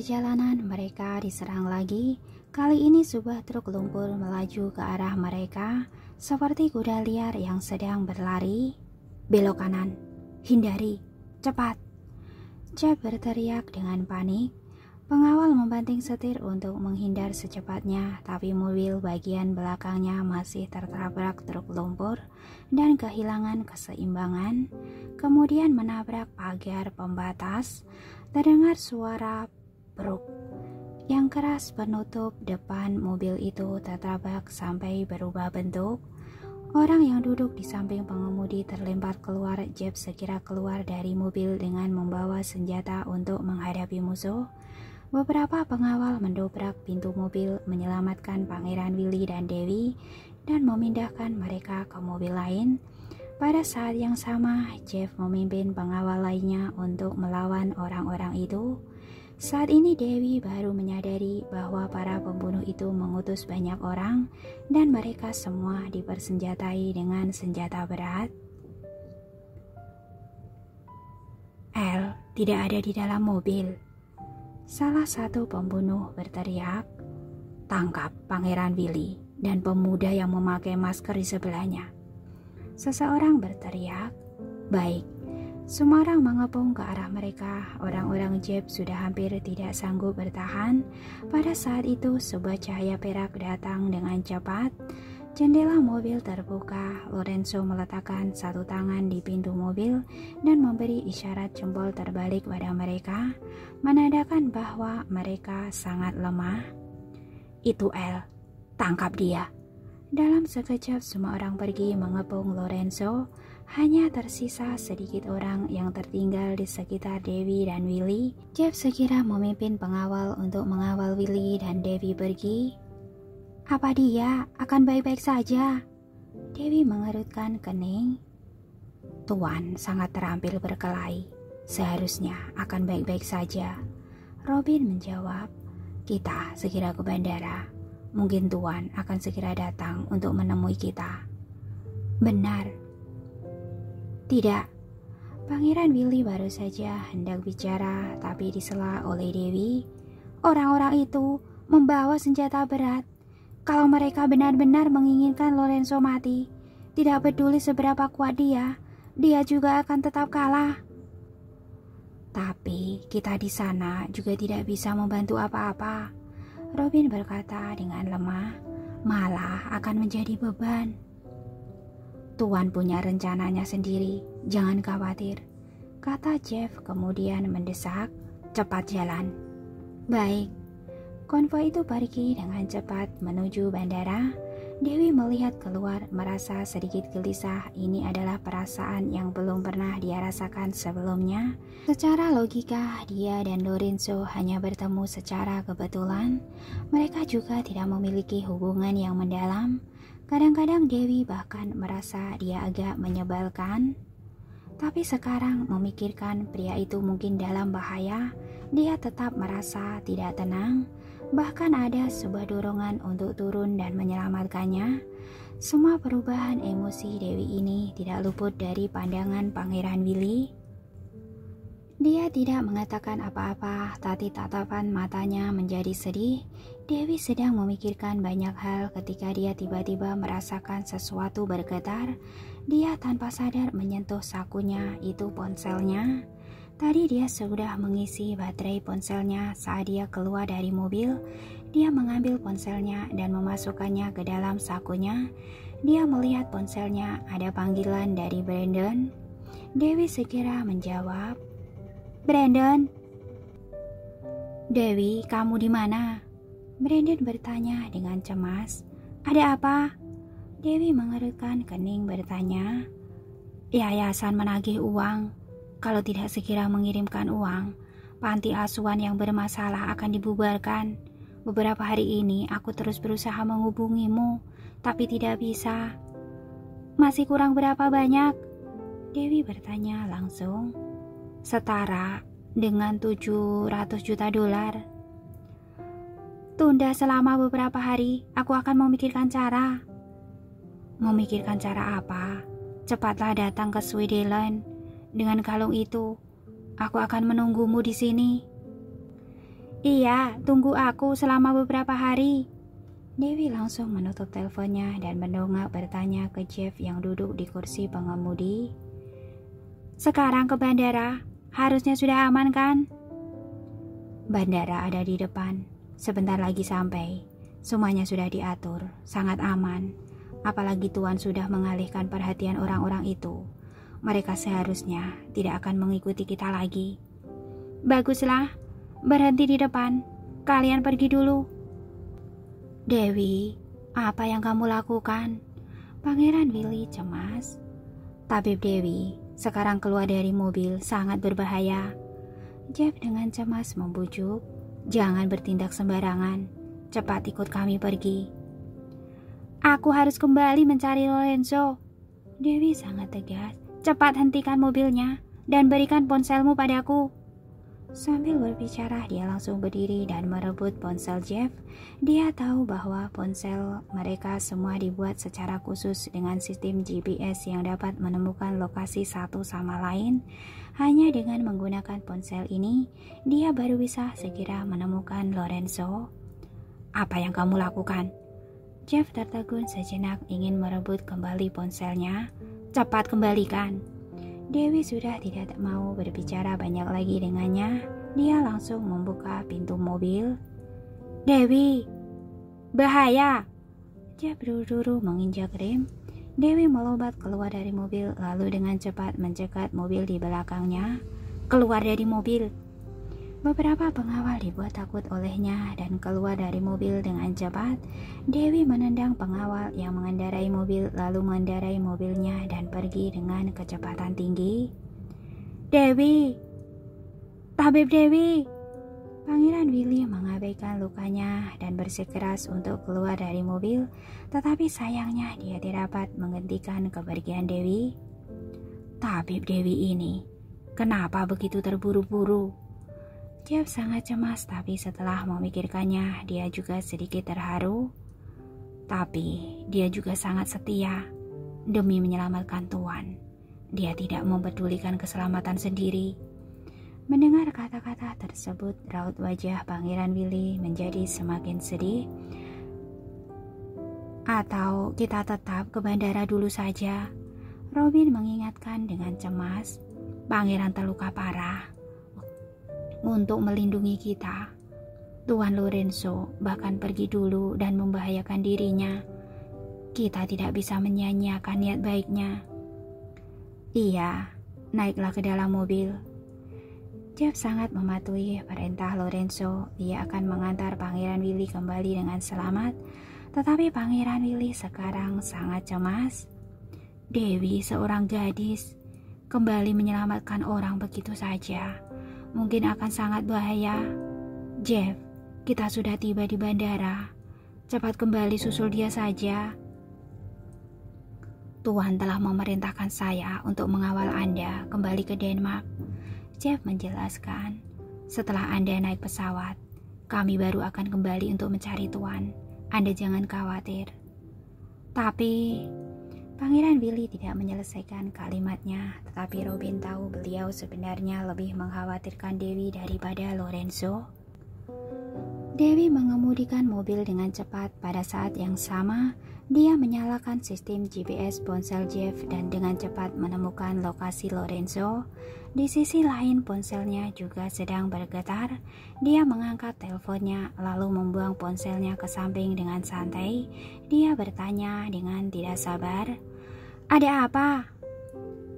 perjalanan mereka diserang lagi. Kali ini sebuah truk lumpur melaju ke arah mereka seperti kuda liar yang sedang berlari. Belok kanan, hindari, cepat! Jeff berteriak dengan panik. Pengawal membanting setir untuk menghindar secepatnya, tapi mobil bagian belakangnya masih tertabrak truk lumpur dan kehilangan keseimbangan, kemudian menabrak pagar pembatas. Terdengar suara bruk yang keras penutup depan mobil itu tertabrak sampai berubah bentuk. Orang yang duduk di samping pengemudi terlempar keluar. Jeff segera keluar dari mobil dengan membawa senjata untuk menghadapi musuh. Beberapa pengawal mendobrak pintu mobil, menyelamatkan Pangeran Willy dan Dewi dan memindahkan mereka ke mobil lain. Pada saat yang sama, Jeff memimpin pengawal lainnya untuk melawan orang-orang itu. Saat ini Dewi baru menyadari bahwa para pembunuh itu mengutus banyak orang dan mereka semua dipersenjatai dengan senjata berat. El tidak ada di dalam mobil. Salah satu pembunuh berteriak. Tangkap Pangeran Willy dan pemuda yang memakai masker di sebelahnya. Seseorang berteriak. Baik. Semua orang mengepung ke arah mereka. Orang-orang Jeff sudah hampir tidak sanggup bertahan. Pada saat itu sebuah cahaya perak datang dengan cepat. Jendela mobil terbuka. Lorenzo meletakkan satu tangan di pintu mobil dan memberi isyarat jempol terbalik pada mereka, menandakan bahwa mereka sangat lemah. Itu El, tangkap dia. Dalam sekejap semua orang pergi mengepung Lorenzo. Hanya tersisa sedikit orang yang tertinggal di sekitar Dewi dan Willy. Jeff segera memimpin pengawal untuk mengawal Willy dan Dewi pergi. Apa dia akan baik-baik saja? Dewi mengerutkan kening. Tuan sangat terampil berkelahi. Seharusnya akan baik-baik saja. Robin menjawab. Kita segera ke bandara. Mungkin Tuan akan segera datang untuk menemui kita. Benar. Tidak. Pangeran Willy baru saja hendak bicara, tapi disela oleh Dewi. Orang-orang itu membawa senjata berat. Kalau mereka benar-benar menginginkan Lorenzo mati, tidak peduli seberapa kuat dia juga akan tetap kalah. Tapi kita di sana juga tidak bisa membantu apa-apa. Robin berkata dengan lemah, malah akan menjadi beban. Tuan punya rencananya sendiri, jangan khawatir, kata Jeff kemudian mendesak, cepat jalan. Baik. Konvoi itu pergi dengan cepat menuju bandara. Dewi melihat keluar merasa sedikit gelisah. Ini adalah perasaan yang belum pernah dia rasakan sebelumnya. Secara logika, dia dan Lorenzo hanya bertemu secara kebetulan. Mereka juga tidak memiliki hubungan yang mendalam. Kadang-kadang Dewi bahkan merasa dia agak menyebalkan. Tapi sekarang memikirkan pria itu mungkin dalam bahaya, dia tetap merasa tidak tenang. Bahkan ada sebuah dorongan untuk turun dan menyelamatkannya. Semua perubahan emosi Dewi ini tidak luput dari pandangan Pangeran Willy. Dia tidak mengatakan apa-apa, tapi tatapan matanya menjadi sedih. Dewi sedang memikirkan banyak hal ketika dia tiba-tiba merasakan sesuatu bergetar. Dia tanpa sadar menyentuh sakunya, itu ponselnya. Tadi dia sudah mengisi baterai ponselnya saat dia keluar dari mobil. Dia mengambil ponselnya dan memasukkannya ke dalam sakunya. Dia melihat ponselnya ada panggilan dari Brandon. Dewi segera menjawab, Brandon. Dewi, kamu di mana? Brandon bertanya dengan cemas. Ada apa? Dewi mengerutkan kening bertanya. Yayasan menagih uang. Kalau tidak segera mengirimkan uang, panti asuhan yang bermasalah akan dibubarkan. Beberapa hari ini aku terus berusaha menghubungimu, tapi tidak bisa. Masih kurang berapa banyak? Dewi bertanya langsung. Setara dengan 700 juta dolar. Tunda selama beberapa hari, aku akan memikirkan cara. Memikirkan cara apa? Cepatlah datang ke Switzerland. Dengan kalung itu, aku akan menunggumu di sini. Iya, tunggu aku selama beberapa hari. Dewi langsung menutup teleponnya dan mendongak bertanya ke Jeff yang duduk di kursi pengemudi. Sekarang ke bandara, harusnya sudah aman kan? Bandara ada di depan, sebentar lagi sampai. Semuanya sudah diatur, sangat aman. Apalagi Tuan sudah mengalihkan perhatian orang-orang itu. Mereka seharusnya tidak akan mengikuti kita lagi. Baguslah, berhenti di depan. Kalian pergi dulu. Dewi, apa yang kamu lakukan? Pangeran Willy cemas. Tabib Dewi, sekarang keluar dari mobil sangat berbahaya. Jeff dengan cemas membujuk. Jangan bertindak sembarangan. Cepat ikut kami pergi. Aku harus kembali mencari Lorenzo. Dewi sangat tegas. Cepat hentikan mobilnya dan berikan ponselmu padaku. Sambil berbicara, dia langsung berdiri dan merebut ponsel Jeff. Dia tahu bahwa ponsel mereka semua dibuat secara khusus dengan sistem GPS yang dapat menemukan lokasi satu sama lain. Hanya dengan menggunakan ponsel ini, dia baru bisa segera menemukan Lorenzo. Apa yang kamu lakukan? Jeff tertegun sejenak ingin merebut kembali ponselnya. Cepat kembalikan. Dewi sudah tidak mau berbicara banyak lagi dengannya. Dia langsung membuka pintu mobil. Dewi, bahaya! Jeff buru-buru menginjak rem. Dewi melompat keluar dari mobil lalu dengan cepat mencegat mobil di belakangnya. Keluar dari mobil. Beberapa pengawal dibuat takut olehnya dan keluar dari mobil dengan cepat. Dewi menendang pengawal yang mengendarai mobil lalu mengendarai mobilnya dan pergi dengan kecepatan tinggi. Dewi! Tabib Dewi! Pangeran Willy mengabaikan lukanya dan bersikeras untuk keluar dari mobil, tetapi sayangnya dia tidak dapat menghentikan kepergian Dewi. Tabib Dewi ini, kenapa begitu terburu-buru? Jeff sangat cemas, tapi setelah memikirkannya, dia juga sedikit terharu. Tapi dia juga sangat setia demi menyelamatkan Tuan. Dia tidak mempedulikan keselamatan sendiri. Mendengar kata-kata tersebut, raut wajah Pangeran Willy menjadi semakin sedih. Atau kita tetap ke bandara dulu saja, Robin mengingatkan dengan cemas. Pangeran terluka parah. Untuk melindungi kita, Tuan Lorenzo bahkan pergi dulu dan membahayakan dirinya. Kita tidak bisa menyia-nyiakan niat baiknya. Iya, naiklah ke dalam mobil. Jeff sangat mematuhi perintah Lorenzo. Ia akan mengantar Pangeran Willy kembali dengan selamat. Tetapi Pangeran Willy sekarang sangat cemas. Dewi, seorang gadis, kembali menyelamatkan orang begitu saja. Mungkin akan sangat bahaya. Jeff, kita sudah tiba di bandara. Cepat kembali susul dia saja. Tuhan telah memerintahkan saya untuk mengawal Anda kembali ke Denmark. Jeff menjelaskan. Setelah Anda naik pesawat, kami baru akan kembali untuk mencari Tuan. Anda jangan khawatir. Tapi Pangeran Willy tidak menyelesaikan kalimatnya, tetapi Robin tahu beliau sebenarnya lebih mengkhawatirkan Dewi daripada Lorenzo. Dewi mengemudikan mobil dengan cepat. Pada saat yang sama, dia menyalakan sistem GPS ponsel Jeff dan dengan cepat menemukan lokasi Lorenzo. Di sisi lain, ponselnya juga sedang bergetar. Dia mengangkat teleponnya lalu membuang ponselnya ke samping dengan santai. Dia bertanya dengan tidak sabar, "Ada apa?"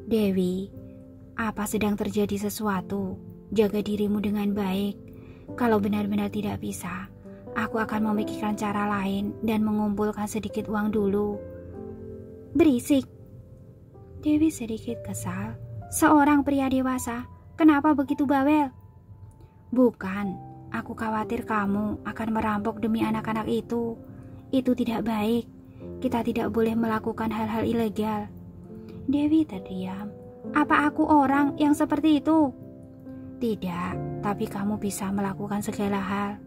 "Dewi, apa sedang terjadi sesuatu? Jaga dirimu dengan baik. Kalau benar-benar tidak bisa, aku akan memikirkan cara lain dan mengumpulkan sedikit uang dulu." "Berisik!" Dewi sedikit kesal. "Seorang pria dewasa, kenapa begitu bawel?" "Bukan, aku khawatir kamu akan merampok demi anak-anak itu. Itu tidak baik. Kita tidak boleh melakukan hal-hal ilegal." Dewi terdiam. "Apa aku orang yang seperti itu?" "Tidak, tapi kamu bisa melakukan segala hal."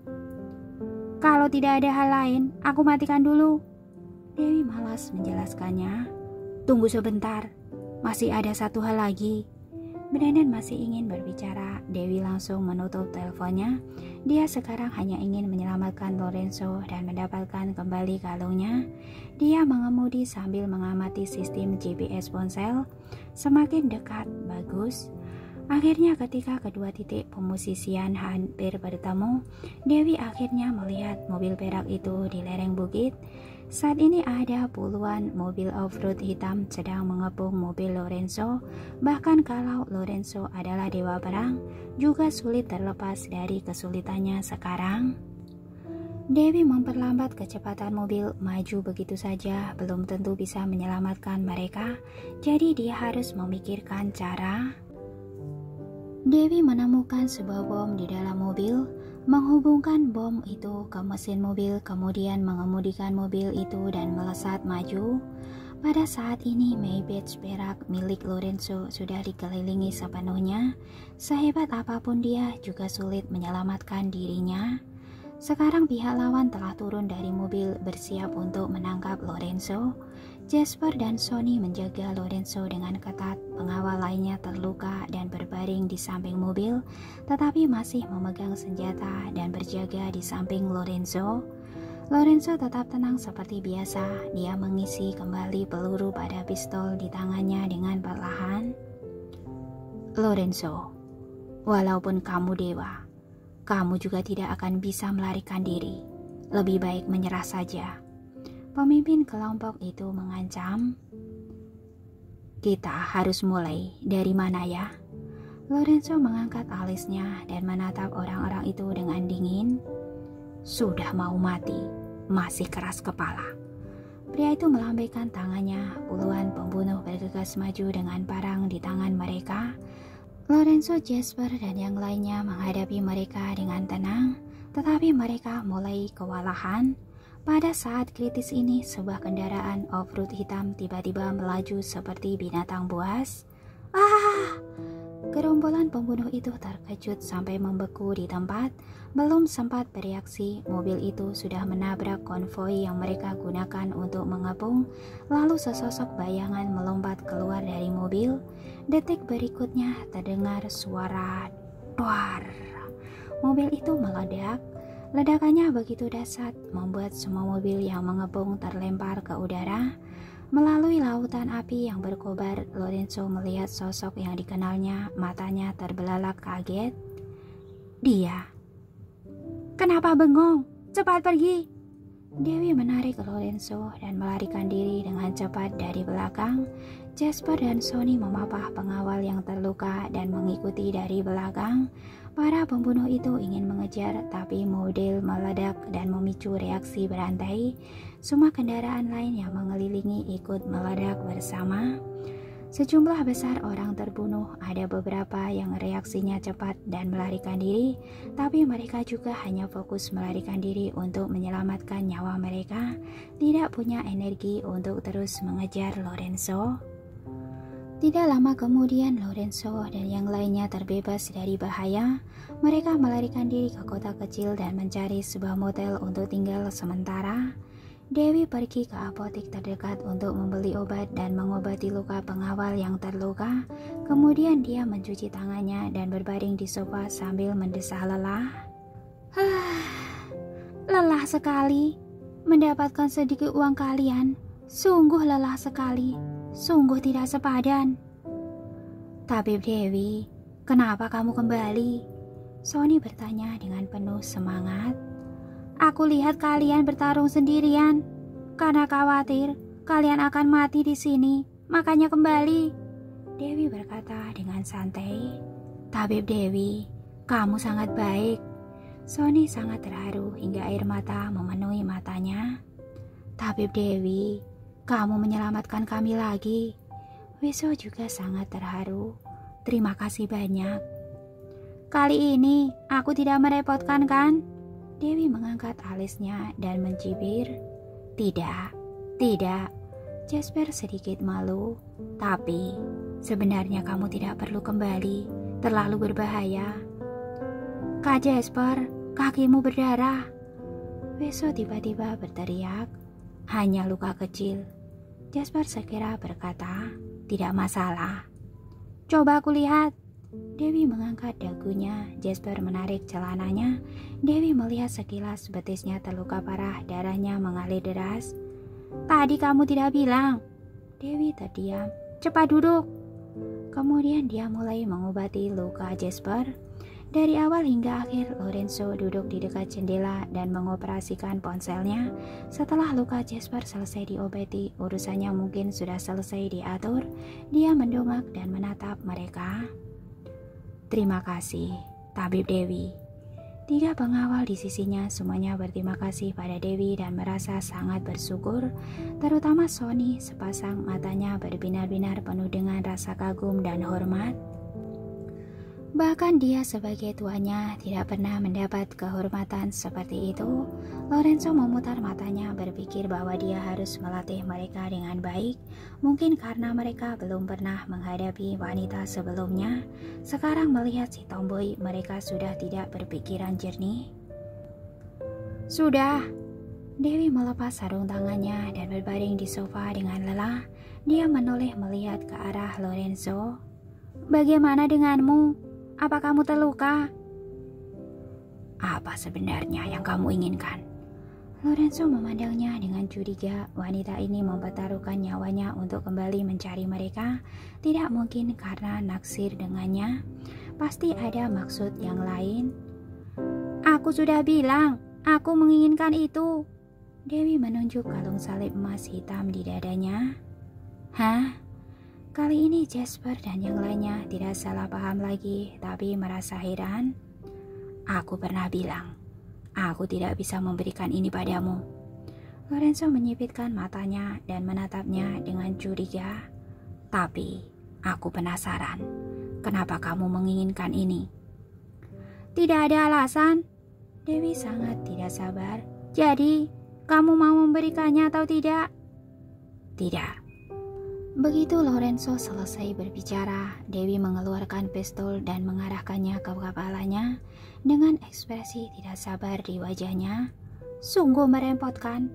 "Kalau tidak ada hal lain, aku matikan dulu." Dewi malas menjelaskannya. "Tunggu sebentar, masih ada satu hal lagi. Brandon masih ingin berbicara. Dewi langsung menutup teleponnya. Dia sekarang hanya ingin menyelamatkan Lorenzo dan mendapatkan kembali kalungnya. Dia mengemudi sambil mengamati sistem GPS ponsel. Semakin dekat, bagus. Akhirnya ketika kedua titik pemusisian hampir bertemu, Dewi akhirnya melihat mobil perak itu di lereng bukit. Saat ini ada puluhan mobil off-road hitam sedang mengepung mobil Lorenzo. Bahkan kalau Lorenzo adalah dewa perang, juga sulit terlepas dari kesulitannya sekarang. Dewi memperlambat kecepatan mobil, maju begitu saja belum tentu bisa menyelamatkan mereka. Jadi dia harus memikirkan cara. Dewi menemukan sebuah bom di dalam mobil, menghubungkan bom itu ke mesin mobil, kemudian mengemudikan mobil itu dan melesat maju. Pada saat ini Maybach perak milik Lorenzo sudah dikelilingi sepenuhnya. Sehebat apapun dia juga sulit menyelamatkan dirinya. Sekarang pihak lawan telah turun dari mobil bersiap untuk menangkap Lorenzo. Jasper dan Sonny menjaga Lorenzo dengan ketat. Pengawal lainnya terluka dan berbaring di samping mobil, tetapi masih memegang senjata dan berjaga di samping Lorenzo. Lorenzo tetap tenang seperti biasa. Dia mengisi kembali peluru pada pistol di tangannya dengan perlahan. Lorenzo, walaupun kamu dewa, kamu juga tidak akan bisa melarikan diri. Lebih baik menyerah saja. Pemimpin kelompok itu mengancam. Kita harus mulai dari mana ya? Lorenzo mengangkat alisnya dan menatap orang-orang itu dengan dingin. Sudah mau mati, masih keras kepala. Pria itu melambaikan tangannya. Puluhan pembunuh bergegas maju dengan parang di tangan mereka. Lorenzo, Jasper, dan yang lainnya menghadapi mereka dengan tenang, tetapi mereka mulai kewalahan. Pada saat kritis ini, sebuah kendaraan off-road hitam tiba-tiba melaju seperti binatang buas. Ah! Gerombolan pembunuh itu terkejut sampai membeku di tempat. Belum sempat bereaksi, mobil itu sudah menabrak konvoi yang mereka gunakan untuk mengepung. Lalu sesosok bayangan melompat keluar dari mobil. Detik berikutnya terdengar suara duar. Mobil itu meledak. Ledakannya begitu dahsyat, membuat semua mobil yang mengepung terlempar ke udara. Melalui lautan api yang berkobar, Lorenzo melihat sosok yang dikenalnya. Matanya terbelalak kaget. Dia. Kenapa bengong? Cepat pergi! Dewi menarik Lorenzo dan melarikan diri dengan cepat dari belakang. Jasper dan Sonny memapah pengawal yang terluka dan mengikuti dari belakang. Para pembunuh itu ingin mengejar, tapi mobil meledak dan memicu reaksi berantai. Semua kendaraan lain yang mengelilingi ikut meledak bersama. Sejumlah besar orang terbunuh. Ada beberapa yang reaksinya cepat dan melarikan diri, tapi mereka juga hanya fokus melarikan diri untuk menyelamatkan nyawa mereka. Tidak punya energi untuk terus mengejar Lorenzo. Tidak lama kemudian Lorenzo dan yang lainnya terbebas dari bahaya. Mereka melarikan diri ke kota kecil dan mencari sebuah motel untuk tinggal sementara. Dewi pergi ke apotek terdekat untuk membeli obat dan mengobati luka pengawal yang terluka. Kemudian dia mencuci tangannya dan berbaring di sofa sambil mendesah lelah. Lelah sekali. Mendapatkan sedikit uang kalian. Sungguh lelah sekali. Sungguh tidak sepadan. Tabib Dewi, kenapa kamu kembali? Sonny bertanya dengan penuh semangat. Aku lihat kalian bertarung sendirian. Karena khawatir kalian akan mati di sini, makanya kembali. Dewi berkata dengan santai. Tabib Dewi, kamu sangat baik. Sonny sangat terharu hingga air mata memenuhi matanya. Tabib Dewi, kamu menyelamatkan kami lagi. Weso juga sangat terharu. Terima kasih banyak. Kali ini aku tidak merepotkan kan? Dewi mengangkat alisnya dan mencibir. Tidak. Jasper sedikit malu. Tapi sebenarnya kamu tidak perlu kembali. Terlalu berbahaya. Kak Jasper, kakimu berdarah. Weso tiba-tiba berteriak. Hanya luka kecil. Jasper segera berkata, tidak masalah. Coba aku lihat. Dewi mengangkat dagunya. Jasper menarik celananya. Dewi melihat sekilas betisnya terluka parah, darahnya mengalir deras. Tadi kamu tidak bilang. Dewi terdiam. Cepat duduk. Kemudian dia mulai mengobati luka Jasper. Dari awal hingga akhir, Lorenzo duduk di dekat jendela dan mengoperasikan ponselnya. Setelah luka Jasper selesai diobati, urusannya mungkin sudah selesai diatur. Dia mendongak dan menatap mereka. Terima kasih, Tabib Dewi. 3 pengawal di sisinya semuanya berterima kasih pada Dewi dan merasa sangat bersyukur. Terutama Sony, sepasang matanya berbinar-binar penuh dengan rasa kagum dan hormat. Bahkan dia sebagai tuannya tidak pernah mendapat kehormatan seperti itu. Lorenzo memutar matanya berpikir bahwa dia harus melatih mereka dengan baik. Mungkin karena mereka belum pernah menghadapi wanita sebelumnya. Sekarang melihat si tomboy, mereka sudah tidak berpikiran jernih. Sudah. Dewi melepas sarung tangannya dan berbaring di sofa dengan lelah. Dia menoleh melihat ke arah Lorenzo. Bagaimana denganmu? Apa kamu terluka? Apa sebenarnya yang kamu inginkan? Lorenzo memandangnya dengan curiga. Wanita ini mempertaruhkan nyawanya untuk kembali mencari mereka. Tidak mungkin karena naksir dengannya. Pasti ada maksud yang lain. Aku sudah bilang, aku menginginkan itu. Dewi menunjuk kalung salib emas hitam di dadanya. Hah? Kali ini Jasper dan yang lainnya tidak salah paham lagi, tapi merasa heran. Aku pernah bilang, aku tidak bisa memberikan ini padamu. Lorenzo menyipitkan matanya dan menatapnya dengan curiga. Tapi, aku penasaran, kenapa kamu menginginkan ini? Tidak ada alasan. Dewi sangat tidak sabar. Jadi, kamu mau memberikannya atau tidak? Tidak. Begitu Lorenzo selesai berbicara, Dewi mengeluarkan pistol dan mengarahkannya ke kepalanya dengan ekspresi tidak sabar di wajahnya. Sungguh merepotkan.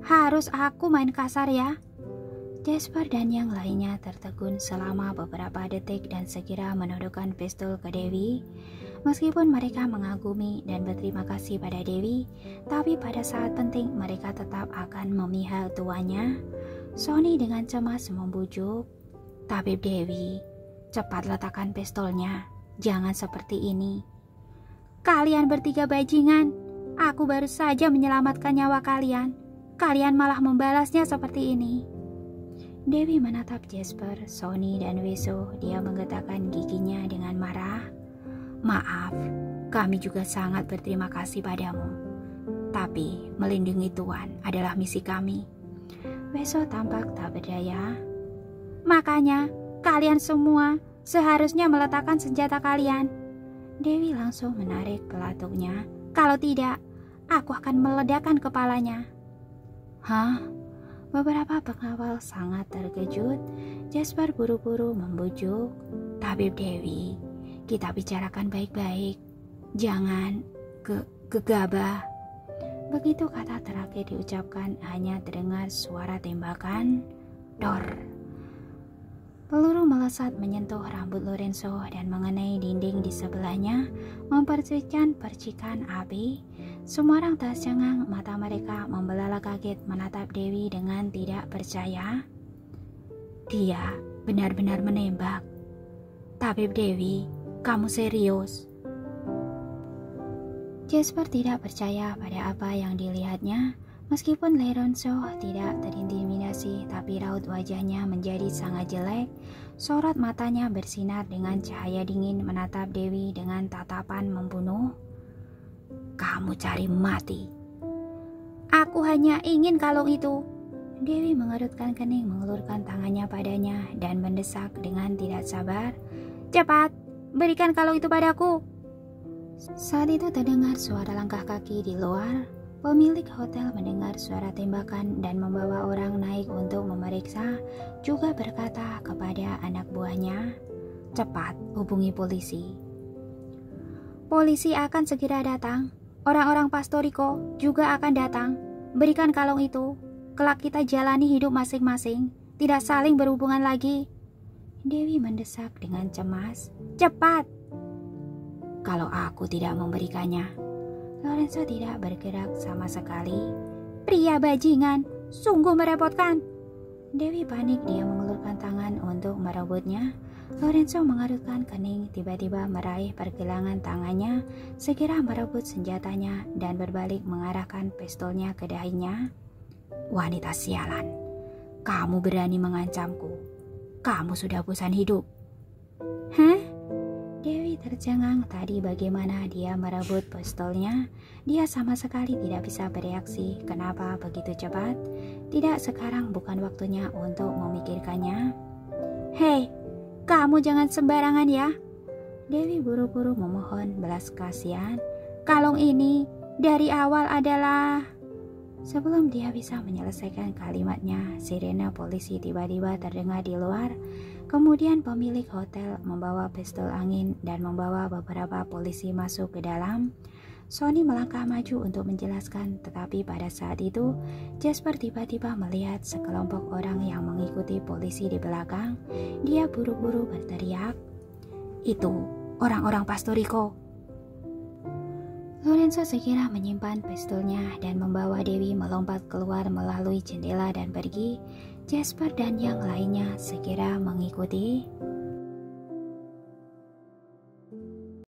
Harus aku main kasar ya? Jasper dan yang lainnya tertegun selama beberapa detik dan segera menodongkan pistol ke Dewi. Meskipun mereka mengagumi dan berterima kasih pada Dewi, tapi pada saat penting mereka tetap akan memihak tuannya. Sony dengan cemas membujuk. Tabib Dewi, cepat letakkan pistolnya. Jangan seperti ini. Kalian bertiga bajingan. Aku baru saja menyelamatkan nyawa kalian. Kalian malah membalasnya seperti ini. Dewi menatap Jasper, Sony, dan Weso. Dia menggetakkan giginya dengan marah. Maaf, kami juga sangat berterima kasih padamu. Tapi melindungi Tuan adalah misi kami. Weso tampak tak berdaya. Makanya, kalian semua seharusnya meletakkan senjata kalian. Dewi langsung menarik pelatuknya. Kalau tidak, aku akan meledakkan kepalanya. Hah? Beberapa pengawal sangat terkejut. Jasper buru-buru membujuk. Tabib Dewi, kita bicarakan baik-baik. Jangan gegabah. Begitu kata terakhir diucapkan, hanya terdengar suara tembakan. Dor. Peluru melesat menyentuh rambut Lorenzo dan mengenai dinding di sebelahnya, mempercikan percikan api. Semua orang tercengang, mata mereka membelalak kaget menatap Dewi dengan tidak percaya. Dia benar-benar menembak. Tabib Dewi, kamu serius? Jasper tidak percaya pada apa yang dilihatnya. Meskipun Lorenzo tidak terintimidasi, tapi raut wajahnya menjadi sangat jelek. Sorot matanya bersinar dengan cahaya dingin menatap Dewi dengan tatapan membunuh. Kamu cari mati. Aku hanya ingin kalung itu. Dewi mengerutkan kening, mengulurkan tangannya padanya dan mendesak dengan tidak sabar. Cepat, berikan kalung itu padaku. Saat itu terdengar suara langkah kaki di luar. Pemilik hotel mendengar suara tembakan dan membawa orang naik untuk memeriksa, juga berkata kepada anak buahnya, cepat hubungi polisi. Polisi akan segera datang. Orang-orang Pastorico juga akan datang. Berikan kalung itu. Kelak kita jalani hidup masing-masing. Tidak saling berhubungan lagi. Dewi mendesak dengan cemas. Cepat! Kalau aku tidak memberikannya. Lorenzo tidak bergerak sama sekali. Pria bajingan, sungguh merepotkan. Dewi panik, dia mengulurkan tangan untuk merebutnya. Lorenzo mengerutkan kening, tiba-tiba meraih pergelangan tangannya, segera merebut senjatanya dan berbalik mengarahkan pistolnya ke dahinya. Wanita sialan, kamu berani mengancamku. Kamu sudah bosan hidup. Hah? Dewi tercengang, tadi bagaimana dia merebut pistolnya. Dia sama sekali tidak bisa bereaksi. Kenapa begitu cepat? Tidak, sekarang bukan waktunya untuk memikirkannya. Hei, kamu jangan sembarangan ya. Dewi buru-buru memohon belas kasihan. Kalung ini dari awal adalah... Sebelum dia bisa menyelesaikan kalimatnya, sirene polisi tiba-tiba terdengar di luar. Kemudian pemilik hotel membawa pistol angin dan membawa beberapa polisi masuk ke dalam. Sony melangkah maju untuk menjelaskan, tetapi pada saat itu Jasper tiba-tiba melihat sekelompok orang yang mengikuti polisi di belakang. Dia buru-buru berteriak, "Itu orang-orang Pastorico!" Lorenzo segera menyimpan pistolnya dan membawa Dewi melompat keluar melalui jendela dan pergi. Jasper dan yang lainnya segera mengikuti.